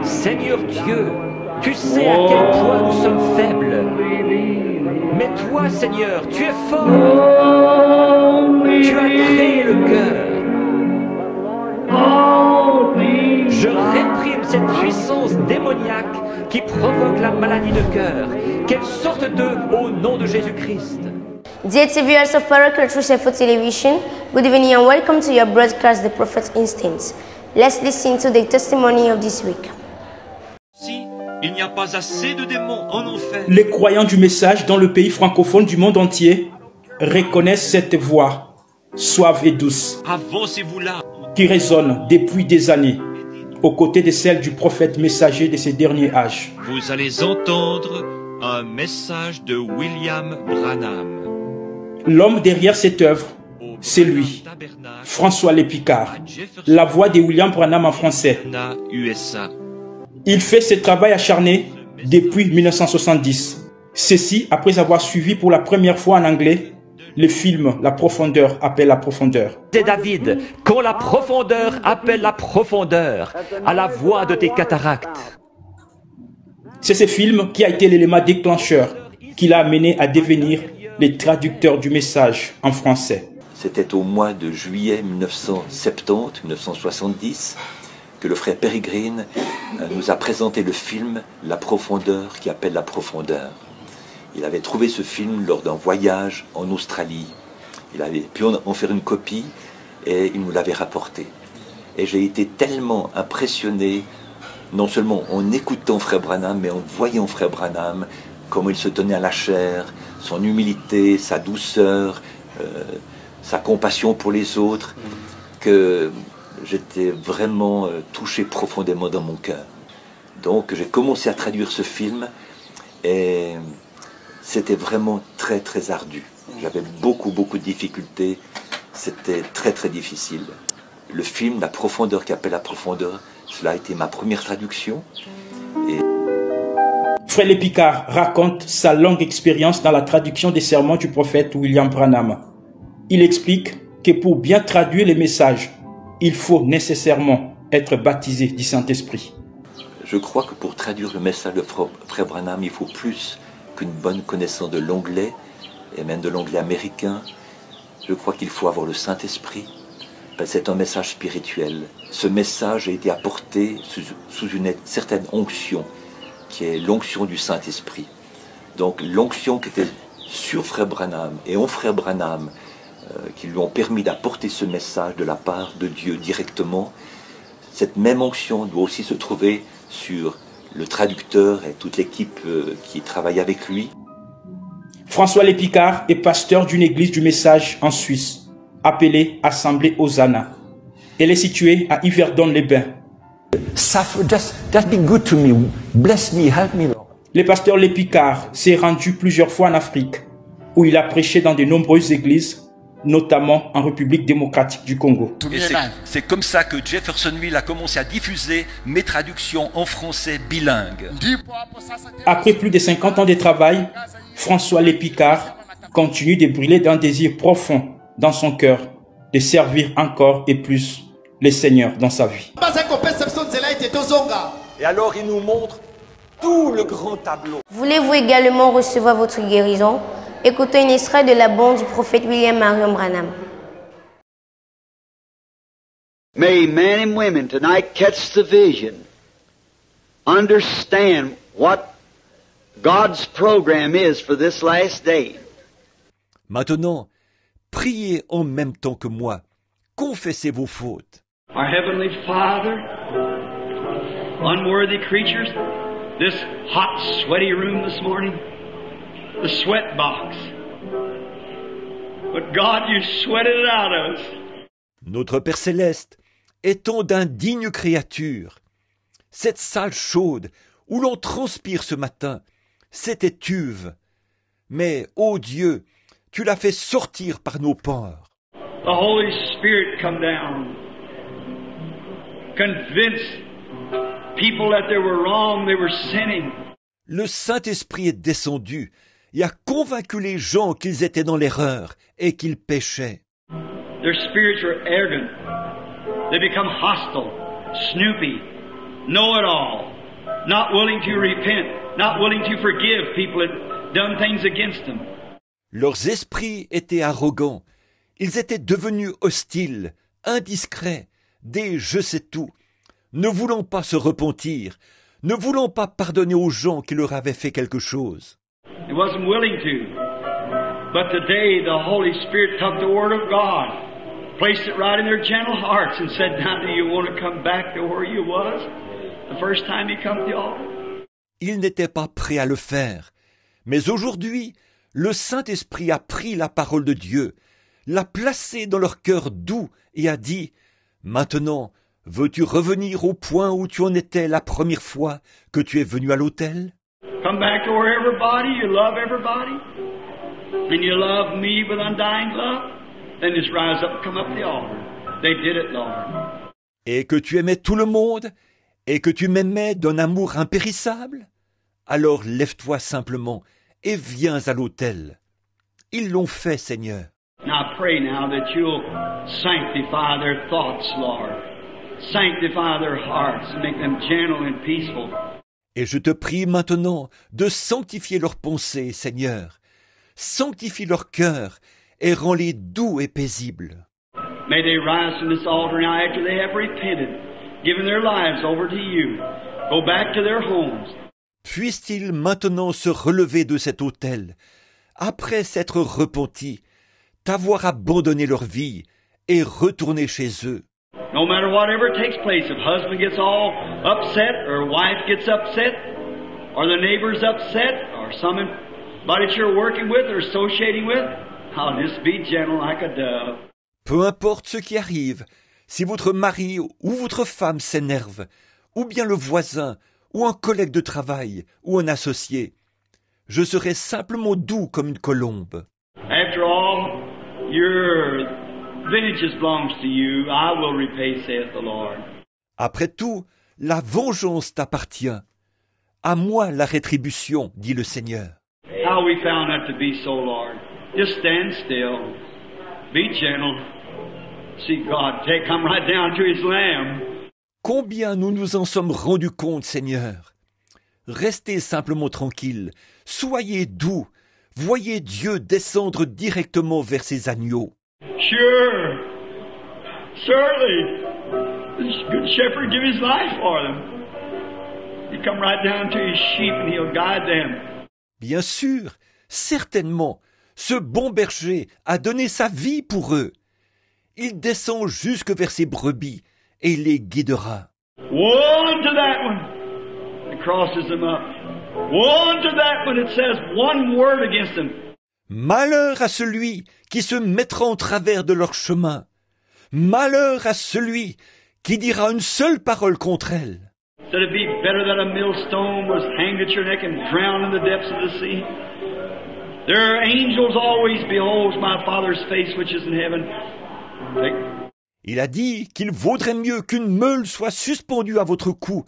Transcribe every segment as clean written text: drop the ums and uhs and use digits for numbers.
Seigneur Dieu, tu sais à quel point nous sommes faibles. Mais toi, Seigneur, tu es fort. Tu as créé le cœur. Je réprime cette puissance démoniaque qui provoque la maladie de cœur. Qu'elle sorte d'eux au nom de Jésus-Christ. Dear viewers of Paracle Truth Info Television, good evening and welcome to your broadcast, The Prophet's Instincts. Let's listen to the testimony of this week. Si il n'y a pas assez de démons en enfer. Les croyants du message dans le pays francophone du monde entier reconnaissent cette voix suave et douce Avancez-vous là. qui résonne depuis des années aux côtés de celle du prophète messager de ces derniers âges. Vous allez entendre un message de William Branham. L'homme derrière cette œuvre, c'est lui, François Lépicard, la voix de William Branham en français. USA. Il fait ce travail acharné depuis 1970. Ceci après avoir suivi pour la première fois en anglais le film La profondeur appelle la profondeur. C'est David, quand la profondeur appelle la profondeur, à la voix de tes cataractes. C'est ce film qui a été l'élément déclencheur qui l'a amené à devenir le traducteur du message en français. C'était au mois de juillet 1970 que le frère Peregrine nous a présenté le film La profondeur qui appelle la profondeur. Il avait trouvé ce film lors d'un voyage en Australie. Il avait pu en faire une copie et il nous l'avait rapporté. Et j'ai été tellement impressionné, non seulement en écoutant frère Branham, mais en voyant frère Branham, comment il se tenait à la chair, son humilité, sa douceur, sa compassion pour les autres, que j'étais vraiment touché profondément dans mon cœur. Donc j'ai commencé à traduire ce film et c'était vraiment très très ardu. J'avais beaucoup de difficultés, c'était très difficile. Le film La profondeur qui appelle la profondeur, cela a été ma première traduction. Frère Lépicard raconte sa longue expérience dans la traduction des sermons du prophète William Branham. Il explique que pour bien traduire les messages, il faut nécessairement être baptisé du Saint-Esprit. Je crois que pour traduire le message de frère Branham, il faut plus qu'une bonne connaissance de l'anglais, et même de l'anglais américain. Je crois qu'il faut avoir le Saint-Esprit, parce que c'est un message spirituel. Ce message a été apporté sous une certaine onction, qui est l'onction du Saint-Esprit. Donc l'onction qui était sur frère Branham et en frère Branham, qui lui ont permis d'apporter ce message de la part de Dieu directement, cette même onction doit aussi se trouver sur le traducteur et toute l'équipe qui travaille avec lui. François Lépicard est pasteur d'une église du message en Suisse, appelée Assemblée Hosanna. Elle est située à Yverdon-les-Bains. Just be good to me. Bless me, help me, Lord. Le pasteur Lépicard s'est rendu plusieurs fois en Afrique, où il a prêché dans de nombreuses églises, notamment en République démocratique du Congo. Et c'est comme ça que Jeffersonville a commencé à diffuser mes traductions en français bilingue. Après plus de 50 ans de travail, François Lépicard continue de brûler d'un désir profond dans son cœur de servir encore et plus le Seigneur dans sa vie. Et alors il nous montre tout le grand tableau. Voulez-vous également recevoir votre guérison? Écoutez un extrait de la bande du prophète William Marion Branham. May men and women tonight catch the vision, understand what God's program is for this last day. Maintenant, priez en même temps que moi. Confessez vos fautes. Our Heavenly Father, unworthy creatures, this hot, sweaty room this morning, the sweat box. But God, you sweated it out of us. Notre Père Céleste, étant d'indignes créatures, cette salle chaude où l'on transpire ce matin, cette étuve. Mais, ô Dieu, tu l'as fait sortir par nos pores. The Holy Spirit come down, convince people that they were wrong, they were sinning. Le Saint-Esprit est descendu et a convaincu les gens qu'ils étaient dans l'erreur et qu'ils péchaient. Their spirits were arrogant. They become hostile, snoopy, know-it-all, not willing to repent, not willing to forgive people that done things against them. Leurs esprits étaient arrogants, ils étaient devenus hostiles, indiscrets, des je sais tout, ne voulant pas se repentir, ne voulant pas pardonner aux gens qui leur avaient fait quelque chose. He wasn't willing to. But today the Holy Spirit took the Word of God, placed it right in their gentle hearts and said, now do you want to come back to where you was the first time you come to the altar? Ils n'étaient pas prêts à le faire. Mais aujourd'hui, le Saint-Esprit a pris la parole de Dieu, l'a placée dans leur cœur doux et a dit, « Maintenant, veux-tu revenir au point où tu en étais la première fois que tu es venu à l'autel? » Come back to where you love everybody, and you love me with undying love, then just rise up and come up the altar. They did it, Lord. Et que tu aimais tout le monde, et que tu m'aimais d'un amour impérissable? Alors lève-toi simplement et viens à l'autel. Ils l'ont fait, Seigneur. Now I pray now that you'll sanctify their thoughts, Lord. Sanctify their hearts and make them gentle and peaceful. Et je te prie maintenant de sanctifier leurs pensées, Seigneur. Sanctifie leur cœur et rends-les doux et paisibles. May they rise from this altar now after they have repented, given their lives over to you. Go back to their homes. Puissent-ils maintenant se relever de cet autel, après s'être repentis, t'avoir abandonné leur vie et retourner chez eux. No matter whatever takes place, if husband gets all upset, or wife gets upset, or the neighbor's upset, or somebody that you're working with or associating with, I'll just be gentle like a dove. Peu importe ce qui arrive, si votre mari ou votre femme s'énerve, ou bien le voisin, ou un collègue de travail, ou un associé, je serai simplement doux comme une colombe. After all, your vengeance belongs to you. I will repay, saith the Lord. Après tout, la vengeance t'appartient. À moi la rétribution, dit le Seigneur. How we found that to be so, Lord. Just stand still. Be gentle. See God come right down to His Lamb. Combien nous nous en sommes rendus compte, Seigneur. Restez simplement tranquilles. Soyez doux. Voyez Dieu descendre directement vers ses agneaux. Sure. Certainly. The good shepherd give his life for them. He come right down to his sheep and he'll guide them. Bien sûr, certainement, ce bon berger a donné sa vie pour eux. Il descend jusque vers ses brebis et il les guidera. Woe unto that one that crosses them up. Woe unto that one that says one word against them. Malheur à celui qui se mettra en travers de leur chemin. Malheur à celui qui dira une seule parole contre elle. Said it be better that a millstone was hanged at your neck and drowned in the depths of the sea. Their angels always behold my Father's face which is in heaven. Il a dit qu'il vaudrait mieux qu'une meule soit suspendue à votre cou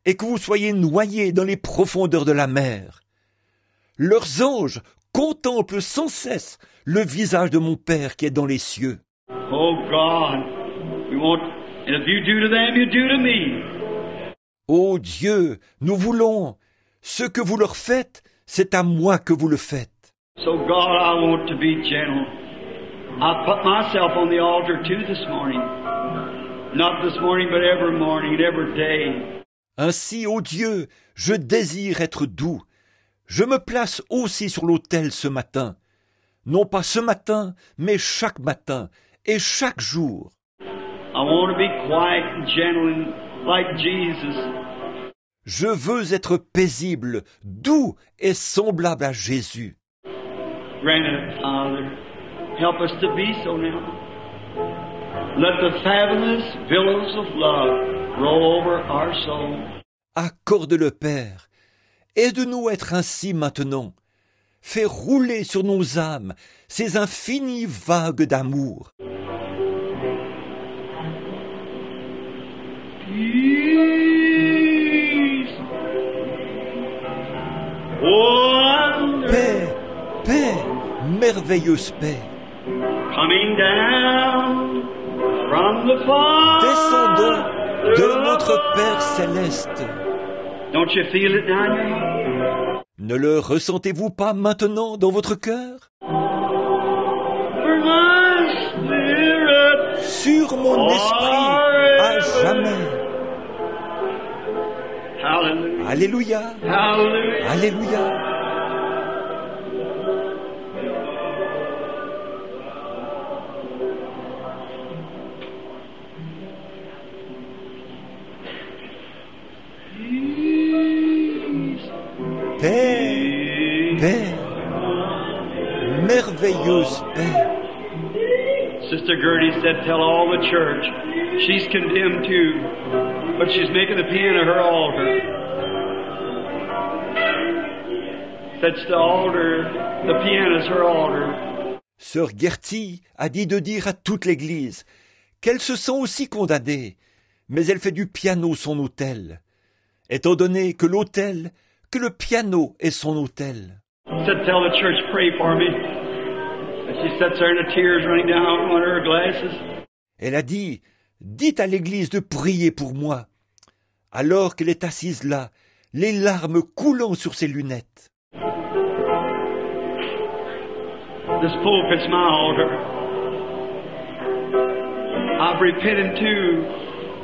et que vous soyez noyés dans les profondeurs de la mer. Leurs anges contemplent sans cesse le visage de mon Père qui est dans les cieux. Oh God, we want, and if you do to them, you do to me. Ô Dieu, nous voulons, ce que vous leur faites, c'est à moi que vous le faites. So God, I want to be gentle. I put myself on the altar too this morning. Not this morning, but every morning, every day. Ainsi, ô Dieu, je désire être doux. Je me place aussi sur l'autel ce matin. Non pas ce matin, mais chaque matin et chaque jour. I want to be quiet and gentle and like Jesus. Je veux être paisible, doux et semblable à Jésus. Grant it, Father. Help us to be so now. Let the fabulous billows of love roll over our soul. Accorde-le, Père. Aide-nous à être ainsi maintenant. Fais rouler sur nos âmes ces infinies vagues d'amour. Paix, paix, merveilleuse paix. Coming down from the far Descendant de notre Père céleste. Don't you feel it now in your heart? Ne le ressentez-vous pas maintenant dans votre cœur? For my spirit, Sur mon esprit, à jamais. hallelujah, Alléluia, hallelujah. Alléluia. Paix, paix, merveilleuse paix. Sister Gertie said, tell all the church she's condemned too, but she's making the piano her altar. That's the altar, the piano's her altar. Sœur Gertie a dit de dire à toute l'Église qu'elle se sent aussi condamnée, mais elle fait du piano son autel, étant donné que l'autel, que le piano est son autel. Said, tell the church pray for me. And she sits there and the tears running down one of her glasses. Elle a dit, dites à l'Église de prier pour moi, alors qu'elle est assise là, les larmes coulant sur ses lunettes. This pulpit's my altar. I've repented too.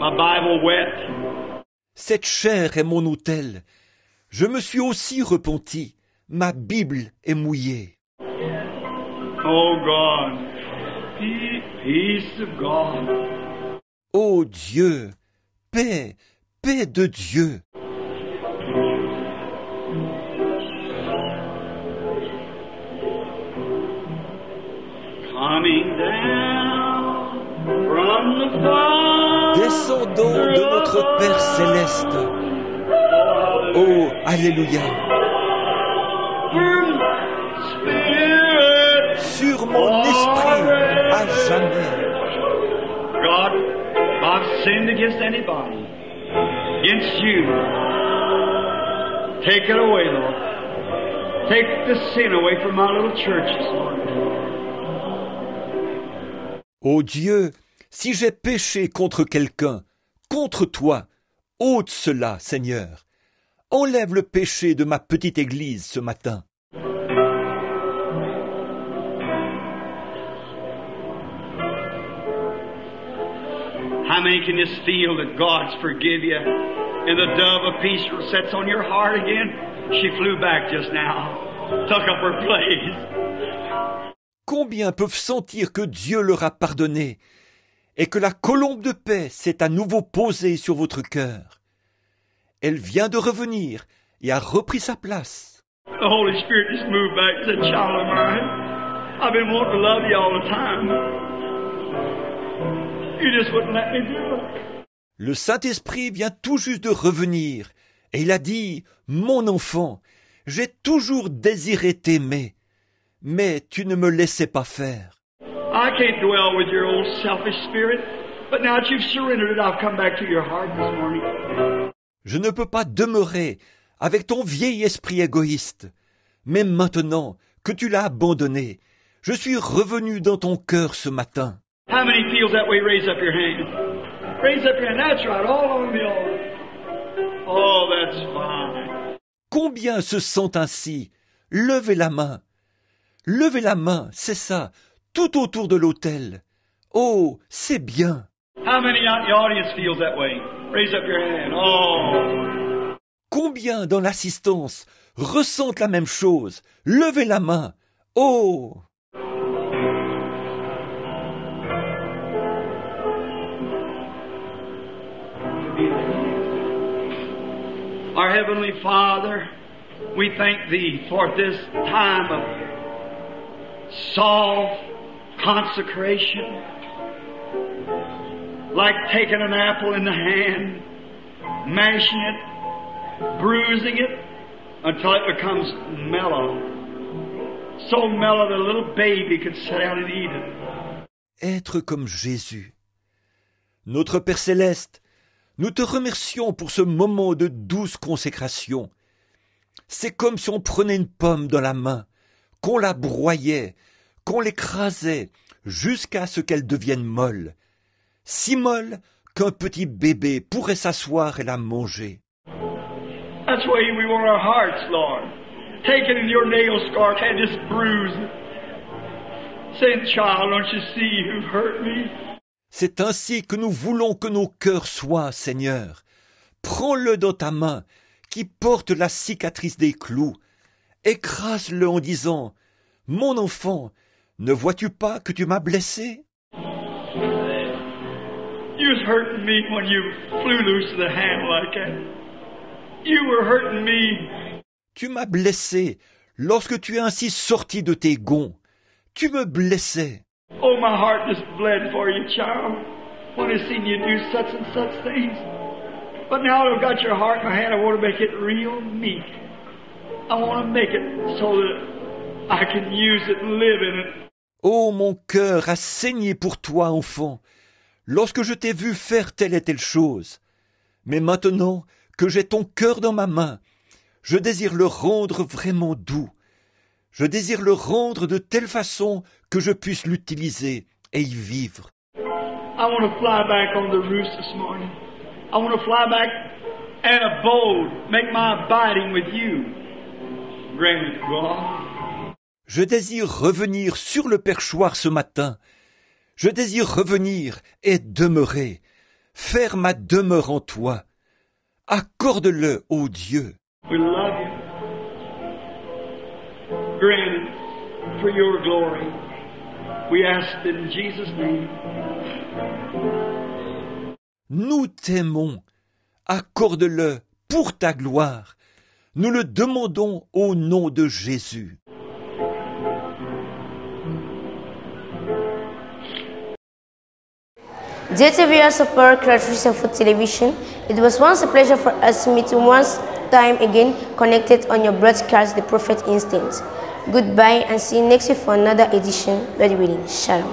My Bible wet. Cette chair est mon autel. Je me suis aussi repenti. Ma Bible est mouillée. Oh God, peace of God. Ô Dieu, paix, paix de Dieu. Coming down from the far. Descendons de notre Père céleste. Oh, Alléluia. Sur mon esprit, à jamais. God, if I've sinned against anybody, against you, take it away, Lord. Take the sin away from my little church this morning. Ô Dieu, si j'ai péché contre quelqu'un, contre toi, ôte cela, Seigneur. Enlève le péché de ma petite église ce matin. How many can just feel that God's forgive you? And the dove of peace sets on your heart again? She flew back just now, took up her place. Combien peuvent sentir que Dieu leur a pardonné et que la colombe de paix s'est à nouveau posée sur votre cœur? Elle vient de revenir et a repris sa place. The Holy Spirit just moved back and said, child of mine, I've been wanting to love you all the time. You just wouldn't let me do it. Le Saint-Esprit vient tout juste de revenir et il a dit, mon enfant, j'ai toujours désiré t'aimer, mais tu ne me laissais pas faire. I can't dwell with your old selfish spirit, but now that you've surrendered it, I've come back to your heart this morning. Je ne peux pas demeurer avec ton vieil esprit égoïste, mais maintenant que tu l'as abandonné, je suis revenu dans ton cœur ce matin. How many feels that way? Raise up your hand. Raise up your hand. That's right, all on the altar. Oh, that's fine. Combien se sentent ainsi? Levez la main. Levez la main, c'est ça, tout autour de l'autel. Oh, c'est bien. How many out in the audience feels that way? Raise up your hand. Oh. Combien dans l'assistance ressentent la même chose? Levez la main. Oh! Our Heavenly Father, we thank Thee for this time of soft consecration, like taking an apple in the hand, mashing it, bruising it, until it becomes mellow. So mellow that a little baby could sit down and eat it. Être comme Jésus. Notre Père Céleste, nous te remercions pour ce moment de douce consécration. C'est comme si on prenait une pomme dans la main, qu'on la broyait, qu'on l'écrasait, jusqu'à ce qu'elle devienne molle. Si molle qu'un petit bébé pourrait s'asseoir et la manger. That's the way we want our hearts, Lord. Taking in your nail scar and just bruise it. Saying, child, don't you see who hurt me? C'est ainsi que nous voulons que nos cœurs soient, Seigneur. Prends-le dans ta main, qui porte la cicatrice des clous. Écrase-le en disant, « Mon enfant, ne vois-tu pas que tu m'as blessé ?» You was hurting me when you flew loose the hand like that. You were hurting me. Tu m'as blessé lorsque tu es ainsi sorti de tes gonds. Tu me blessais. Oh, my heart just bled for you, child, when I seen you do such and such things. But now I've got your heart in my hand, I want to make it real meek. I want to make it so that I can use it and live in it. Oh, mon cœur a saigné pour toi, enfant, lorsque je t'ai vu faire telle et telle chose. Mais maintenant que j'ai ton cœur dans ma main, je désire le rendre vraiment doux. Je désire le rendre de telle façon que je puisse l'utiliser et y vivre. I want to fly back on the roost this morning. I want to fly back and abode, make my abiding with you. Grant it, God. Je désire revenir sur le perchoir ce matin. Je désire revenir et demeurer, faire ma demeure en toi. Accorde-le, ô Dieu. We love you. Grant it for your glory. We ask it in Jesus' name. Nous t'aimons. Accorde-le pour ta gloire. Nous le demandons au nom de Jésus. Dear viewers of Paraclet Food Television, it was once a pleasure for us to meet you once time again connected on your broadcast, The Prophet Instinct. Goodbye and see you next week for another edition. God willing. Shalom.